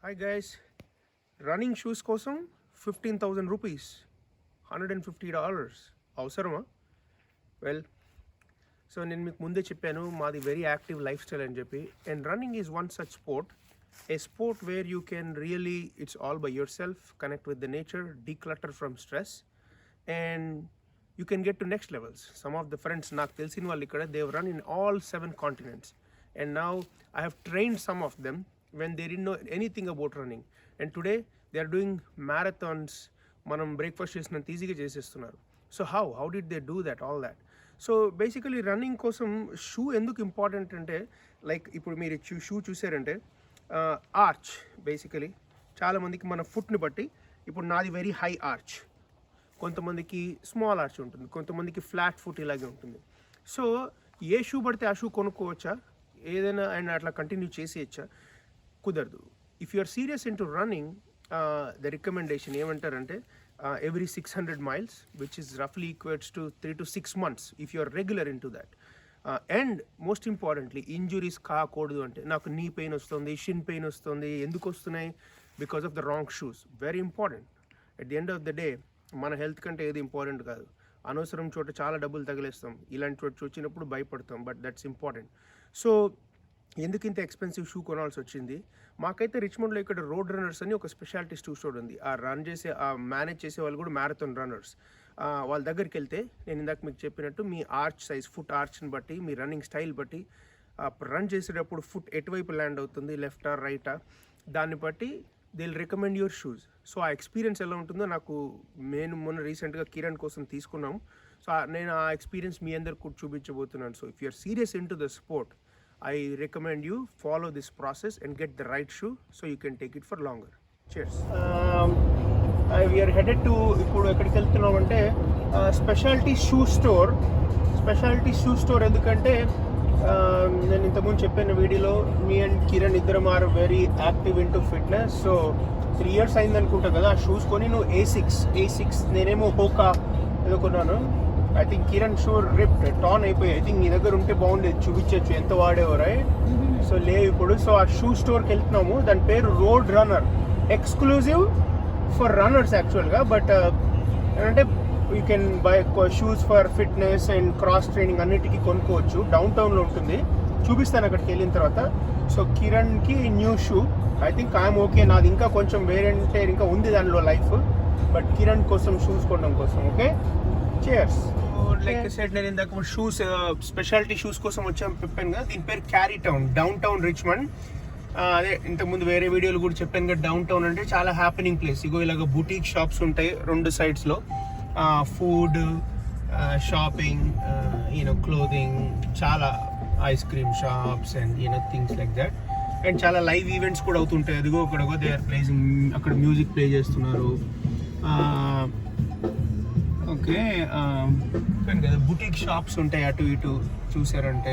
Hi guys, running shoes కోసం 15,000 rupees, $150 అవసరమా? Well, so నేను మీకు ముందే చెప్పాను మాది వెరీ యాక్టివ్ లైఫ్ స్టైల్ అని చెప్పి. And running is one such sport, a sport where you can really, it's all by yourself, connect with the nature, declutter from stress, and you can get to next levels. Some of the friends నాకు తెలిసిన వాళ్ళు ఇక్కడ, they have run in all 7 continents, and now I have trained some of them when they didn't know anything about running, and today they are doing marathons. మనం breakfast చేసినంత ఈజీగా చేసేస్తున్నారు. So how did they do that, all that? So basically running కోసం shoe ఎందుకు important అంటే, like ఇప్పుడు మీరు shoe చూసారంటే ఆర్చ్, బేసికలీ చాలామందికి మన ఫుట్ని బట్టి, ఇప్పుడు నాది వెరీ హై ఆర్చ్, కొంతమందికి స్మాల్ ఆర్చ్ ఉంటుంది, కొంతమందికి ఫ్లాట్ ఫుట్ ఇలాగే ఉంటుంది. సో ఏ షూ పడితే ఆ షూ కొనుక్కోవచ్చా, ఏదైనా అండ్ అట్లా కంటిన్యూ చేసేయచ్చా? కుదరదు. If you are serious into running, the recommendation ఏమంటారంటే every 600 miles, which is roughly equates to 3 to 6 months if you are regular into that. And most importantly, injuries కాకూడదు. అంటే నాకు knee pain వస్తుంది, Shin pain వస్తుంది, ఎందుకు వస్తున్నాయి? Because of the wrong shoes. Very important. At the end of the day మన health కంటే ఏది ఇంపార్టెంట్ కాదు. అనవసరం చోట చాలా డబ్బులు తగిలేస్తాం, ఇలాంటి చోట వచ్చినప్పుడు భయపడతాం, బట్ దట్స్ ఇంపార్టెంట్. సో ఎందుకు ఇంత ఎక్స్పెన్సివ్ షూ కొనాల్సి వచ్చింది? మాకైతే రిచ్మండ్లో ఇక్కడ రోడ్ రన్నర్స్ అని ఒక స్పెషాలిటీ షూ స్టోర్ ఉంది. ఆ రన్ చేసే, ఆ మేనేజ్ చేసే వాళ్ళు కూడా మ్యారథాన్ రన్నర్స్. వాళ్ళ దగ్గరికి వెళ్తే నేను ఇందాక మీకు చెప్పినట్టు మీ ఆర్చ్ సైజ్, ఫుట్ ఆర్చ్ని బట్టి, మీ రన్నింగ్ స్టైల్ బట్టి, రన్ చేసేటప్పుడు ఫుట్ ఎటువైపు ల్యాండ్ అవుతుంది, లెఫ్టా రైటా, దాన్ని బట్టి they will recommend your shoes. So ఆ ఎక్స్పీరియన్స్ ఎలా ఉంటుందో నాకు, నేను మొన్న రీసెంట్గా కిరణ్ కోసం తీసుకున్నాము. సో నేను ఆ ఎక్స్పీరియన్స్ మీ అందరికి కూడా చూపించబోతున్నాను. So if you are serious into the sport, I recommend you follow this process and get the right shoe so you can take it for longer. Cheers. We are headed to, ఇప్పుడు ఎక్కడికి వెళ్తున్నాం అంటే speciality shoe store. Speciality shoe store ఎందుకంటే నేను ఇంతకుముందు చెప్పిన వీడియోలో me and Kiran ఇద్దరం are very active into fitness. So 3 years అయింది అనుకుంటా కదా ఆ షూస్ కొని. నువ్వు A6 నేనేమో హోకా ఏదో కొన్నాను. I think Kiran shoe ripped, tan అయిపోయి. ఐ థింక్ నీ దగ్గర ఉంటే బాగుండేది, చూపించచ్చు ఎంత వాడేవో, రైట్? సో లేవు ఇప్పుడు. సో ఆ షూ స్టోర్కి వెళ్తున్నాము. దాని పేరు road runner, exclusive for runners యాక్చువల్గా. బట్ అంటే you can buy shoes for fitness and cross training అన్నిటికీ కొనుక్కోవచ్చు. డౌన్ టౌన్లో ఉంటుంది, చూపిస్తాను అక్కడికి వెళ్ళిన తర్వాత. సో కిరణ్కి new shoe, I think I'm okay. నాది ఇంకా కొంచెం వేరే ఇంకా ఉంది దానిలో లైఫ్, బట్ కిరణ్ కోసం షూస్ కొనడం కోసం. Okay, chairs. లైక్ సెట్, నేను ఇందాక షూస్, స్పెషాలిటీ షూస్ కోసం వచ్చాము చెప్పాను కదా. దీని పేరు carry town, down town Richmond. అదే ఇంతకుముందు వేరే వీడియోలు కూడా చెప్పాను కదా, డౌన్ టౌన్ అంటే చాలా హ్యాపెనింగ్ ప్లేస్. ఇగో ఇలాగ బుటీక్ షాప్స్ ఉంటాయి 2 sides-లో. ఫుడ్, షాపింగ్, క్లోదింగ్, చాలా ice cream shops and things like that. And చాలా లైవ్ ఈవెంట్స్ కూడా అవుతుంటాయి. అదిగో అక్కడ దే ఆర్ ప్లేసింగ్, అక్కడ మ్యూజిక్ ప్లే చేస్తున్నారు. ఓకే, కదా బుటీక్ షాప్స్ ఉంటాయి అటు ఇటు చూసారంటే.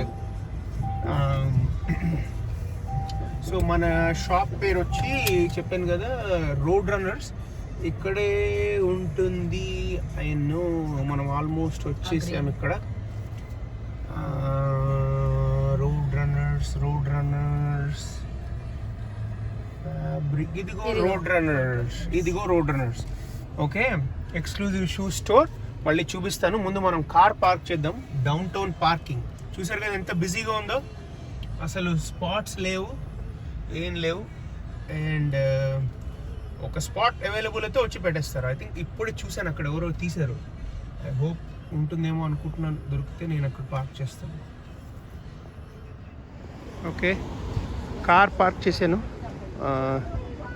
సో మన షాప్ పేరు వచ్చి చెప్పాను కదా, రోడ్ రన్నర్స్. ఇక్కడే ఉంటుంది. ఐ నో మనం ఆల్మోస్ట్ వచ్చేసాము ఇక్కడ. రోడ్ రన్నర్స్ ఇదిగో road runners. Okay, exclusive shoe store. మళ్ళీ చూపిస్తాను. ముందు మనం కార్ పార్క్ చేద్దాం. డౌన్ టౌన్ పార్కింగ్ చూసారు కదా ఎంత బిజీగా ఉందో, అసలు స్పాట్స్ లేవు, ఏం లేవు. అండ్ ఒక స్పాట్ అవైలబుల్ అయితే వచ్చి పెట్టేస్తారు. ఐ థింక్ ఇప్పుడే చూశాను అక్కడ ఎవరో తీశారు. ఐ హోప్ ఉంటుందేమో అనుకుంటున్నాను, దొరికితే నేను అక్కడ పార్క్ చేస్తాను. ఓకే, కార్ పార్క్ చేశాను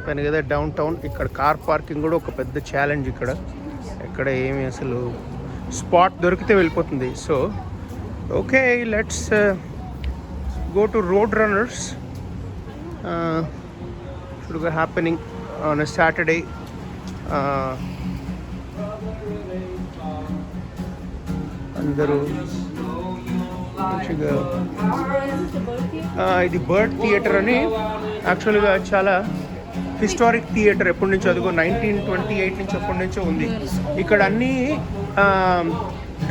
పని కదా డౌన్ టౌన్. ఇక్కడ కార్ పార్కింగ్ కూడా ఒక పెద్ద ఛాలెంజ్. ఇక్కడ ఏమి అసలు స్పాట్ దొరికితే వెళ్ళిపోతుంది. So okay, let's go to road runners. Should be happening on a Saturday. అందరూ మంచిగా. ఇది బర్డ్ థియేటర్ అని యాక్చువల్గా చాలా హిస్టారిక్ థియేటర్. ఎప్పటి నుంచో, అదిగో 1928 నుంచి ఎప్పటి నుంచో ఉంది. ఇక్కడ అన్నీ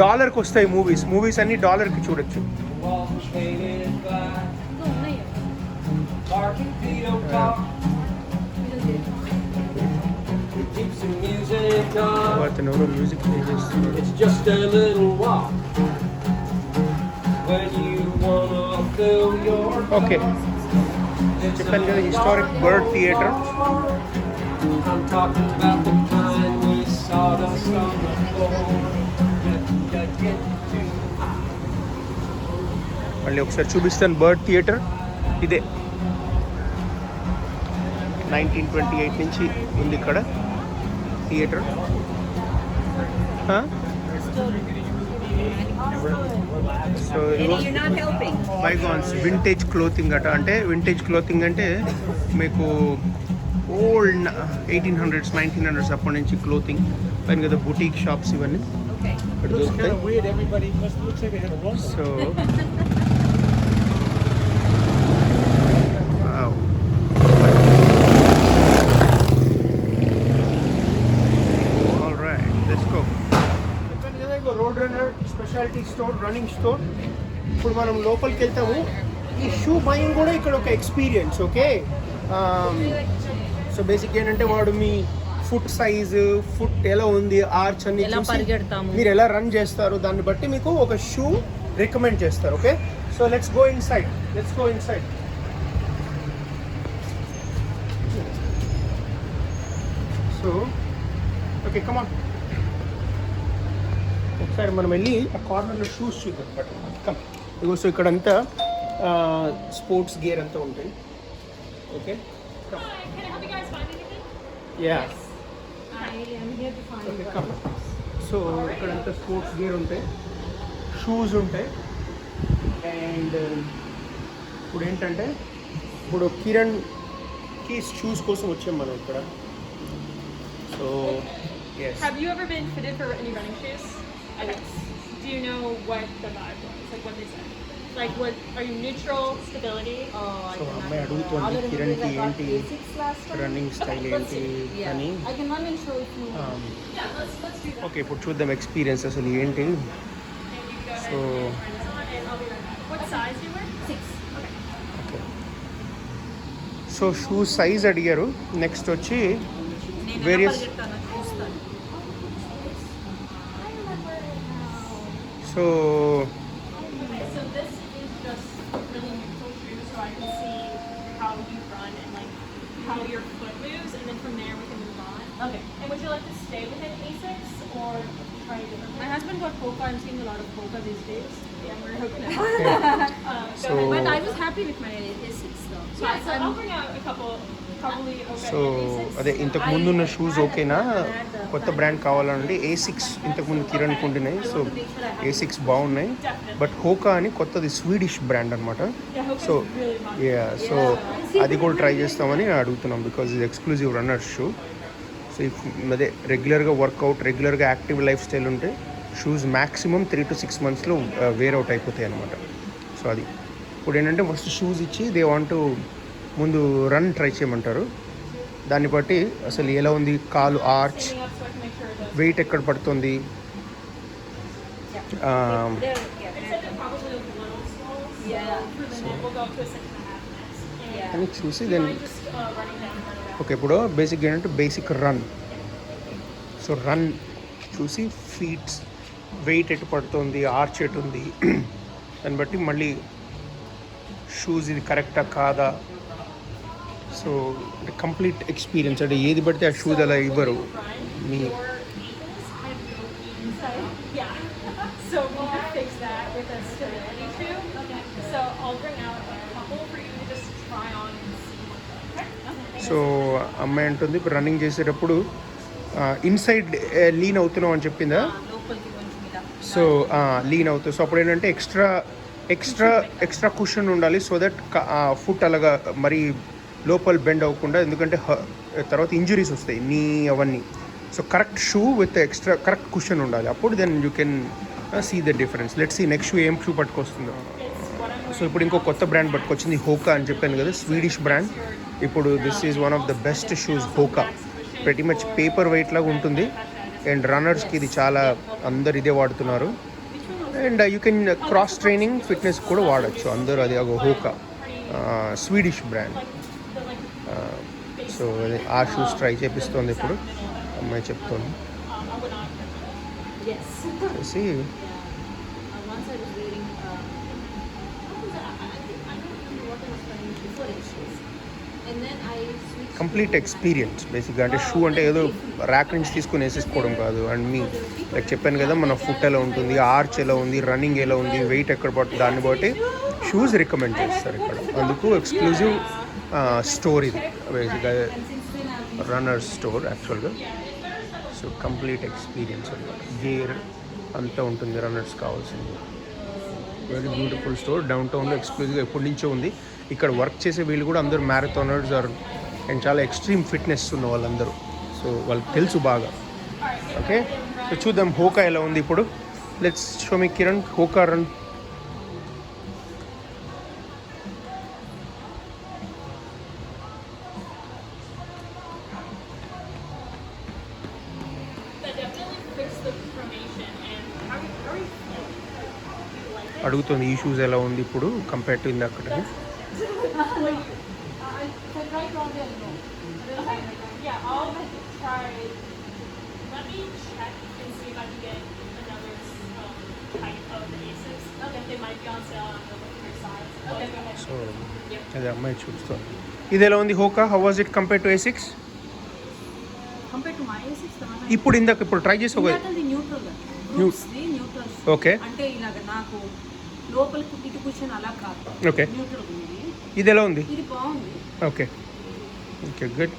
$1కి వస్తాయి మూవీస్ అన్నీ $1కి చూడొచ్చు. అతను ఎవరో మ్యూజిక్ ప్లే చేస్తున్నారు. It's just a little walk when you wanna fill your okay, చెప్పాను కదా historic bird theatre. I'm talking about the kind we sawdust on the floor. Get too high. మళ్ళీ ఒకసారి చూపిస్తాను బర్డ్ థియేటర్. ఇదే 1928 నుంచి ఉంది ఇక్కడ theatre. So bygones vintage clothing అట. అంటే వింటేజ్ క్లోతింగ్ అంటే మీకు ఓల్డ్ 1800s 1900s అప్పటి నుంచి క్లోతింగ్ పైన కదా బుటీక్ షాప్స్ ఇవన్నీ ఇక్కడ దొరుకుతాయి. So road runner speciality store, running store. ఇప్పుడు మనం లోపలికి వెళ్తాము. ఈ షూ బయింగ్ కూడా ఇక్కడ ఒక ఎక్స్పీరియన్స్. ఓకే, సో బేసిక్ ఏంటంటే వాడు మీ ఫుట్ సైజు, ఫుట్ ఎలా ఉంది, ఆర్చ్ అన్ని చూసి మీరు ఎలా రన్ చేస్తారు దాన్ని బట్టి మీకు ఒక షూ రికమెండ్ చేస్తారు. Okay, so let's go inside. So okay, come on. ఒకసారి మనం వెళ్ళి ఆ కార్నర్లో షూస్ చూద్దాం. బట్ కమ్ ఇగో, సో ఇక్కడంతా స్పోర్ట్స్ గేర్ అంతా ఉంటాయి. ఓకే, యా, సో ఇక్కడంతా స్పోర్ట్స్ గేర్ ఉంటాయి, షూస్ ఉంటాయి. అండ్ ఇప్పుడు ఏంటంటే ఇప్పుడు కిరణ్కి షూస్ కోసం వచ్చాం మనం ఇక్కడ. So yes. Have you ever been fitted for any running shoes? Yes. Do you know what the vibe was? Like what they said? Like what, are you neutral, stability? So అమ్మాయి అడుగుతుంది కిరణ్కి ఏంటి running style ఏంటి అని. Okay, ఇప్పుడు చూద్దాం experience అసలు ఏంటి. So What size do you wear? 6. Okay, so shoe size అడిగారు. నెక్స్ట్ వచ్చి various. So So this is just really neutral shoes, so I can see how you run and like how your foot moves, and then from there we can move on. Okay. And would you like to stay within Asics or try a different? My husband got Hoka. I'm seeing a lot of Hoka these days. Yeah, we're Hoka. So but I was happy with my Asics though. So yeah, so I'll bring out a couple. So అదే ఇంతకు ముందు ఉన్న shoes ఓకేనా, కొత్త brand కావాలంటే A6 ఇంతకుముందు కిరణ్కి ఉంటున్నాయి. So A6 బాగున్నాయి. బట్ హోకా అని కొత్తది స్వీడిష్ బ్రాండ్ అనమాట. సో యా, సో అది కూడా ట్రై చేస్తామని అడుగుతున్నాం బికాజ్ ఇది ఎక్స్క్లూజివ్ రన్నర్ షూ. సో అదే రెగ్యులర్గా వర్కౌట్, రెగ్యులర్గా యాక్టివ్ లైఫ్ స్టైల్ ఉంటే షూస్ మ్యాక్సిమం 3 to 6 monthsలో వేర్ అవుట్ అయిపోతాయి అనమాట. సో అది ఇప్పుడు ఏంటంటే ఫస్ట్ షూస్ ఇచ్చి దే వాంట్ టు ముందు రన్ ట్రై చేయమంటారు. దాన్ని బట్టి అసలు ఎలా ఉంది కాలు, ఆర్చ్, వెయిట్ ఎక్కడ పడుతుంది అని చూసి దెన్ ఓకే. ఇప్పుడు బేసిక్ ఏంటంటే బేసిక్ రన్. సో రన్ చూసి ఫీట్ వెయిట్ ఎటు పడుతుంది, ఆర్చ్ ఎటు ఉంది, దాన్ని బట్టి మళ్ళీ షూస్ ఇది కరెక్టా కాదా. సో కంప్లీట్ ఎక్స్పీరియన్స్ అంటే ఏది పడితే ఆ షూస్ అలా ఇవ్వరు మీ. So we can fix that with a stability shoe. Okay. So I'll bring out a couple for you to just try on and see. Okay. So అమ్మాయి అంటుంది ఇప్పుడు రన్నింగ్ చేసేటప్పుడు ఇన్సైడ్ లీన్ అవుతున్నాం అని చెప్పిందా. సో లీన్ అవుతుంది. So అప్పుడు ఏంటంటే ఎక్స్ట్రా కుషన్ ఉండాలి సో దట్ ఫుట్ అలాగా మరీ లోపల బెండ్ అవ్వకుండా, ఎందుకంటే తర్వాత ఇంజురీస్ వస్తాయి నీ అవన్నీ. So correct shoe with correct cushion ఉండాలి, అప్పుడు then you can see the difference. Let's see next shoe ఏం షూ పట్టుకొస్తుందో. సో ఇప్పుడు ఇంకో కొత్త బ్రాండ్ పట్టుకొచ్చింది, హోకా అని చెప్పాను కదా, స్వీడిష్ బ్రాండ్. ఇప్పుడు this is one of the best shoes, Hoka. Pretty much paper weight లాగా ఉంటుంది అండ్ రన్నర్స్కి ఇది చాలా అందరు ఇదే వాడుతున్నారు. And you can cross training fitness కూడా వాడచ్చు అందరూ. అది ఒక హోకా స్వీడిష్ బ్రాండ్. సో అదే ఆ షూస్ ట్రై చేపిస్తోంది ఇప్పుడు అమ్మాయి చెప్తోంది. Yes. See, Once I was wearing, what was that? I think I don't remember what I was wearing before it shoes. And then I switched. Complete experience బేసిక్గా. అంటే shoe అంటే ఏదో rack నుంచి తీసుకుని వేసేసుకోవడం కాదు. అండ్ మీ లైక్ చెప్పాను కదా, మన ఫుట్ ఎలా ఉంటుంది, ఆర్చ్ ఎలా ఉంది, రన్నింగ్ ఎలా ఉంది, వెయిట్ ఎక్కడ పడుతుంది, దాన్ని బట్టి షూస్ రికమెండ్ చేస్తారు ఇక్కడ. అందుకు ఎక్స్క్లూజివ్ స్టోర్ ఇది బేసిక్గా, రన్నర్ స్టోర్ యాక్చువల్గా. సో కంప్లీట్ ఎక్స్పీరియన్స్ అనమాట. గేర్ అంతా ఉంటుంది రన్నర్స్ కావాల్సింది. Very beautiful store. డౌన్ టౌన్లో ఎక్స్క్లూజివ్గా ఎప్పటి నుంచో ఉంది. ఇక్కడ వర్క్ చేసే వీళ్ళు కూడా అందరూ మ్యారథానర్స్ ఆర్ అండ్ చాలా ఎక్స్ట్రీమ్ ఫిట్నెస్ ఉన్న వాళ్ళందరూ. సో వాళ్ళకి తెలుసు బాగా. ఓకే, సో చూద్దాం హోకా ఎలా ఉంది ఇప్పుడు. Let's show me Kiran Hoka run. That definitely fits the formation. And how are you feeling? Do you like it? అడుగుతుంది ఈ షూస్ ఎలా ఉంది ఇప్పుడు కంపేర్ టు ఇందాక. I tried wrong and no. Okay. Yeah, I'll try. Let me check and see if I can get another type of the Asics. Okay. They might be on sale on the winter size. Okay, go ahead. సో అదే అమ్మాయి చూస్తుంది. ఇది ఎలా ఉంది Hoka? How was it compare to A6? Compared to my A6, ఇప్పుడు ఇందాక ఇప్పుడు ట్రై చేసావు కదా. the neutral. Groups, the neutral. Okay, అంటే ఇలాగ నాకు లోపలికి ఇటు కూర్చొని అలా కాదు. ఓకే. న్యూట్రల్ ఉంది. ఇది ఎలా ఉంది? ఇది బాగుంది. Okay okay good.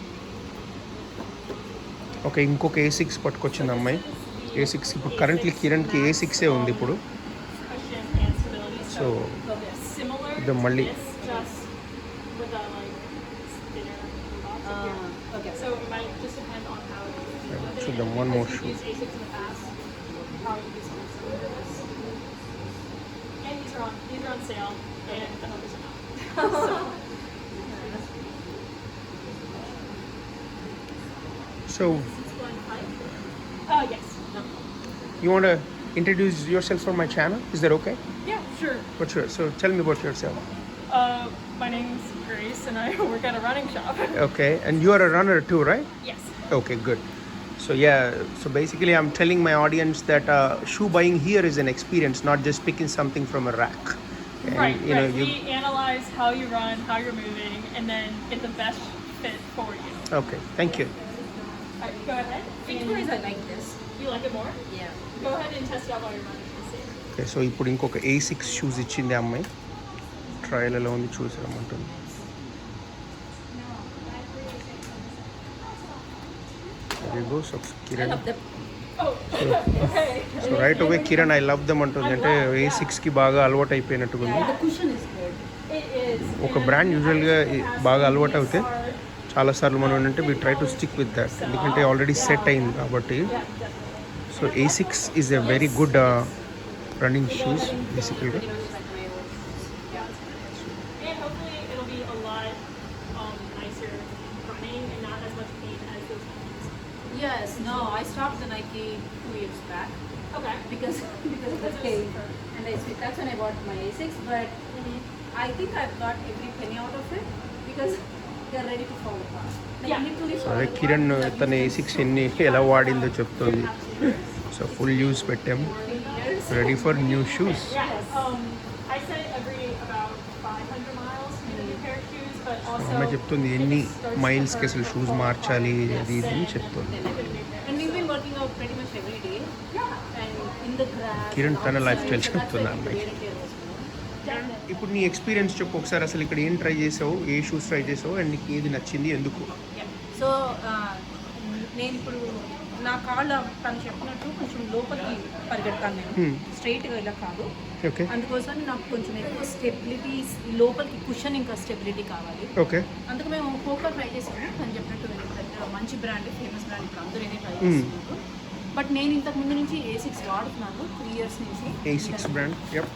ఓకే, ఇంకొక A6 పట్టుకొచ్చింది అమ్మాయి. A6 ఇప్పుడు కరెంట్లీ కిరణ్కి A6 ఉంది ఇప్పుడు. Cushion and stability. So Similar the to Malli- this, just with a like thinner box. Okay. So it might just depend on how you use it. చూద్దాం. One more shoe. Used Asics in the past. How you use them. And these are on sale, and the others are not. So Yes. you want to introduce yourself for my channel? Is that okay? Yeah, sure. But sure. So tell me about yourself. My name's Grace, and I work at a running shop. Okay, and you are a runner too, right? Yes. Okay, good. So yeah, so basically I'm telling my audience that shoe buying here is an experience, not just picking something from a rack. And, Right. you know, We analyze how you run, how you're moving, and then get the best fit for you. Okay, thank you. Alright, go ahead. Features I like this. You like it more? Yeah. Go ahead and test it out while you're running and see. Okay, so ఇప్పుడు ఇంకొక A6 shoes ఇచ్చింది ఆ అమ్మాయి. Trial ఎలా ఉంది చూసి రమ్మంటుంది. సో I Kiran, love them. Oh, okay. సో right away Kiran I love them అంటుంది. అంటే A6కి బాగా అలవాటు అయిపోయినట్టుగా ఉంది. The cushion is good. It is. ఒక and బ్రాండ్ యూజువల్గా it has బాగా the అలవాటు అవుతే are- చాలాసార్లు మనం ఏంటంటే we try to stick with that, ఎందుకంటే ఆల్రెడీ సెట్ అయింది కాబట్టి. Yeah, definitely. So A6 is a very good running shoes బేసికల్గా. And hopefully it'll be a lot nicer running and not as much pain as those Nikes. Yes. No, I stopped the Nike 2 years back Okay. because of the pain, and that's when I bought my A6. But I think I've got every penny out of it because they're ready to fall apart. Like Yeah. literally so fall అదే apart. Kiran తన A6 ఎన్ని ఎలా వాడిందో చెప్తుంది. So full use పెట్టాం, ready for new shoes. Yeah. I say every about 500 miles to get a new pair of shoes, but also. అమ్మ చెప్తుంది ఎన్ని మైల్స్కి అసలు షూస్ మార్చాలి అది ఇది అని చెప్తుంది. And we've been working out pretty much every day. Yeah. And in the grass. Kiran tana outside, lifestyle so that's why చెప్తున్నా the అమ్మాయి. wear and tear was more. Definitely. ఇప్పుడు నీ ఎక్స్పీరియన్స్ చెప్పు ఒకసారి. అసలు ఇక్కడ ఏం ట్రై చేసావు, ఏ షూస్ ట్రై చేసావు, అండ్ నీకు ఏది నచ్చింది, ఎందుకు? సో నేను ఇప్పుడు నా కాళ్ళ తను చెప్పినట్టు కొంచెం లోపలికి పరిగెడతాను నేను, స్ట్రైట్గా ఇలా కాదు. ఓకే అందుకోసం నాకు కొంచెం ఎక్కువ స్టెబిలిటీ, లోపలికి కుషన్ ఇంకా స్టెబిలిటీ కావాలి. ఓకే అందుకు మేము హోకా ట్రై చేసాము. తను చెప్పినట్టు పెద్ద మంచి బ్రాండ్, ఫేమస్ బ్రాండ్, ఇప్పుడు అందరూ ఇదే ట్రై చేస్తున్నారు. బట్ నేను ఇంతకు ముందు నుంచి A6 వాడుతున్నాను 3 years నుంచి. A6 brand. యప్,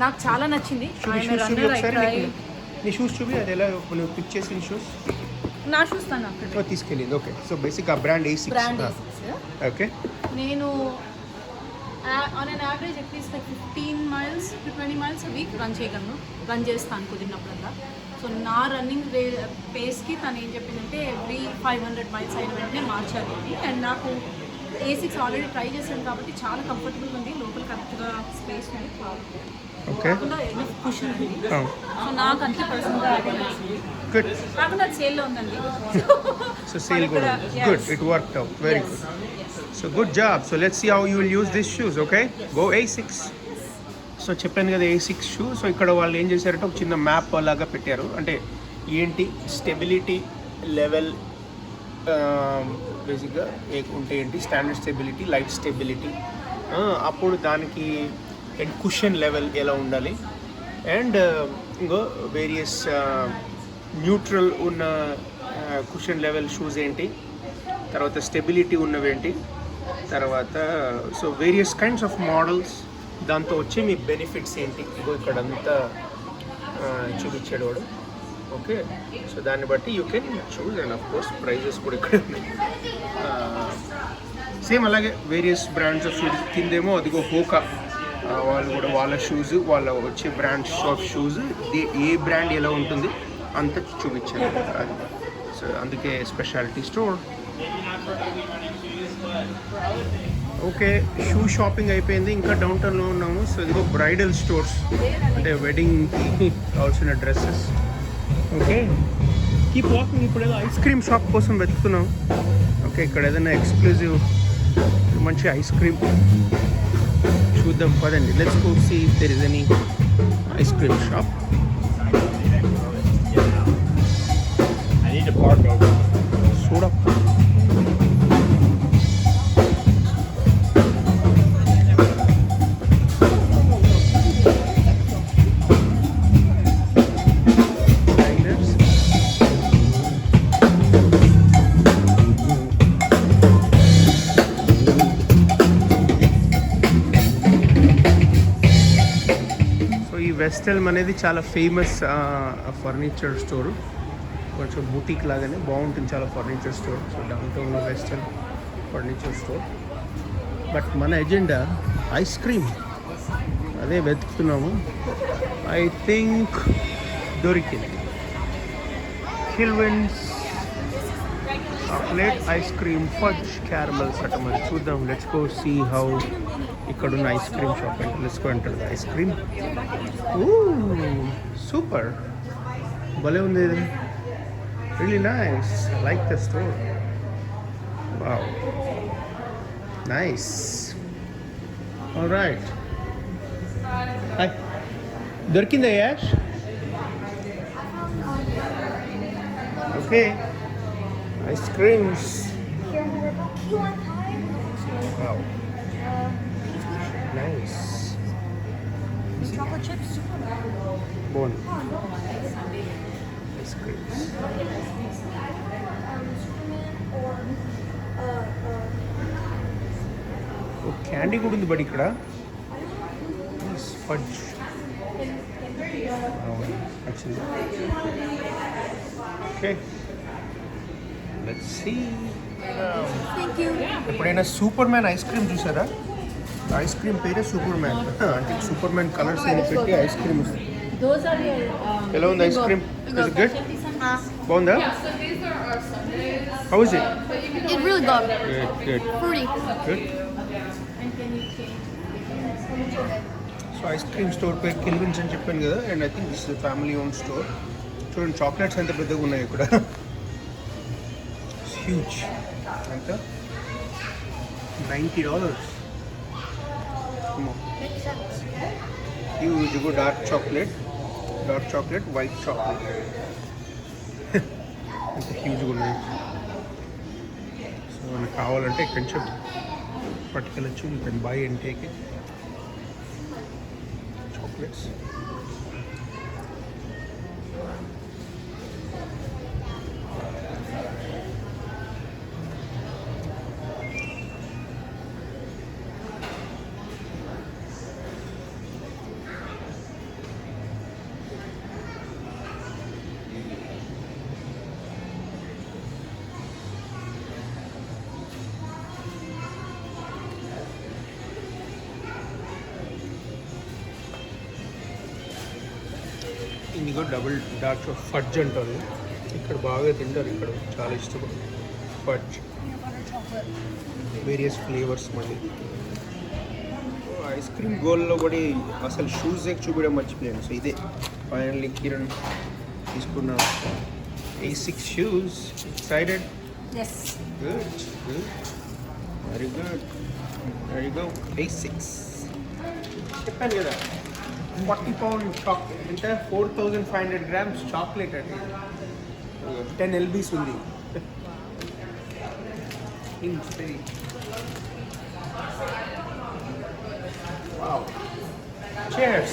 నాకు చాలా నచ్చింది. చూపి I'm a షూస్ చూపి runner, I ఒకసారి. try. నీ షూస్ చూపి, అది ఎలా నువ్వు పిక్ చేసిన షూస్ నా షూస్ తను అక్కడ తీసుకెళ్ళింది. ఓకే, సో బేసిక్ ఆ brand A6. Brand A6. Okay, నేను on an average at least like 15 miles to 20 miles a week run చేయగలను. రన్ చేస్తాను కుదిరినప్పుడల్లా. సో నా రన్నింగ్ పేస్కి తను ఏం చెప్పిందంటే ఎవ్రీ 500 miles అయిన వెంటనే మార్చాలి అని. అండ్ నాకు A6 ఆల్రెడీ ట్రై చేశాను కాబట్టి చాలా కంఫర్టబుల్ ఉంది, లోపల కరెక్ట్గా స్పేస్ ఉంది, ఓకే కాకుండా ఎనఫ్ కుషన్ ఉంది. సో నాకు అంతే పర్సనల్గా గుడ్. కాకుండా అది సేల్లో ఉందండి. సో సేల్ కూడా good, it worked out very good. So good job. So let's see how you will use this shoes. Okay, go A6. So చెప్పాను కదా A6 షూ. సో ఇక్కడ వాళ్ళు ఏం చేశారంటే ఒక చిన్న మ్యాప్ లాగా పెట్టారు. అంటే ఏంటి స్టెబిలిటీ లెవెల్ బేసిక్గా ఉంటే ఏంటి, స్టాండర్డ్ స్టెబిలిటీ, లైట్ స్టెబిలిటీ, అప్పుడు దానికి అండ్ కుషన్ లెవెల్ ఎలా ఉండాలి, అండ్ ఇంకో వేరియస్ న్యూట్రల్ ఉన్న కుషన్ లెవెల్ షూస్ ఏంటి, తర్వాత స్టెబిలిటీ ఉన్నవేంటి, తర్వాత so various kinds of models, దాంతో వచ్చే మీ బెనిఫిట్స్ ఏంటి, ఇగో ఇక్కడంతా చూపించాడు వాడు. ఓకే, సో దాన్ని బట్టి you can choose, and of course prices కూడా ఇక్కడ ఉన్నాయి. సేమ్ అలాగే వేరియస్ బ్రాండ్స్ ఆఫ్ షూస్ కిందేమో అదిగో హోకా, వాళ్ళు కూడా వాళ్ళ షూస్, వాళ్ళ వచ్చే బ్రాండ్స్ ఆఫ్ షూస్ ఏ బ్రాండ్ ఎలా ఉంటుంది అంత చూపించారు అది. సో అందుకే speciality store. Okay, shoe shopping అయిపోయింది, ఇంకా డౌన్ టౌన్లో ఉన్నాము. సో ఇదిగో బ్రైడల్ స్టోర్స్, అంటే వెడ్డింగ్కి కావాల్సిన డ్రెస్సెస్. Okay, keep walking. ఇప్పుడు ఏదో ఐస్ క్రీమ్ షాప్ కోసం వెతుకుతున్నాం. ఓకే, ఇక్కడ ఏదైనా ఎక్స్క్లూజివ్ మంచి ఐస్ క్రీమ్ చూద్దాం పదండి. Let's go see if there is any ice cream shop. I need to park over. Soda. West Elm అనేది చాలా ఫేమస్ ఫర్నిచర్ స్టోర్, కొంచెం బుటీక్ లాగానే బాగుంటుంది, చాలా ఫర్నిచర్ స్టోర్. సో డౌన్ టౌన్లో వెస్టెల్మ్ ఫర్నిచర్ స్టోర్. బట్ మన ఎజెండా ఐస్ క్రీమ్, అదే వెతుకుతున్నాము. ఐ థింక్ దొరికింది. Kilwins chocolate ice cream fudge caramels అట. మరి చూద్దాం, లెట్స్ గో సీ హౌ ఇక్కడున్న ఐస్ క్రీమ్ షాప్ అంటే. లెట్స్ గో అంటారు ఐస్ క్రీమ్. సూపర్, భలే ఉంది ఇది, really nice, like the store. Wow, nice. Alright, hi, దొరికిందా Yash? Okay, ice creams. Wow. Nice. Chocolate chips, Bon. Ice creams. Oh, candy good ఉంది but ఇక్కడ. This fudge. Oh, actually. Okay. Let's see. Thank you. ఎప్పుడైనా Superman ice cream చూసారా? Ice cream పేరే Superman. అంటే Superman colours అని పెట్టి ice cream ఇస్తుంది. ఎలా ఉంది ice cream? Is it good? బాగుందా? How is it? It's really good. Good Fruity. Good. So ice cream store పేరు కిల్విన్స్ అని చెప్పాను కదా, and I think this is family own store. చూడండి చాక్లెట్స్ ఎంత పెద్దగా ఉన్నాయి ఇక్కడ. హ్యూజ్, ఎంత? $90. Huge. Dark chocolate, white chocolate. అంత హ్యూజ్గా ఉన్నాయి. సో మనకు కావాలంటే కొంచెం పట్టుకెళ్ళచ్చు. You can buy and take it. Chocolates. ఇందులో డబుల్ డార్క్ ఫడ్జ్ అంటారు, ఇక్కడ బాగా తింటారు, ఇక్కడ చాలా ఇష్టపడు ఫడ్జ్. వేరియస్ ఫ్లేవర్స్ మళ్ళీ ఐస్ క్రీమ్ గోల్లో కూడా అసలు షూస్ చూపించడం మర్చిపోయాను. సో ఇదే ఫైనల్లీ కిరణ్ తీసుకున్న A6 shoes. Excited? Yes. Good good, very good. Very go A6. చెప్పాను కదా 40 పౌండ్ చాక్లెట్ అంటే 4500 గ్రామ్స్ చాక్లెట్ అండి. 10 LBs ఉంది. Wow. Cheers.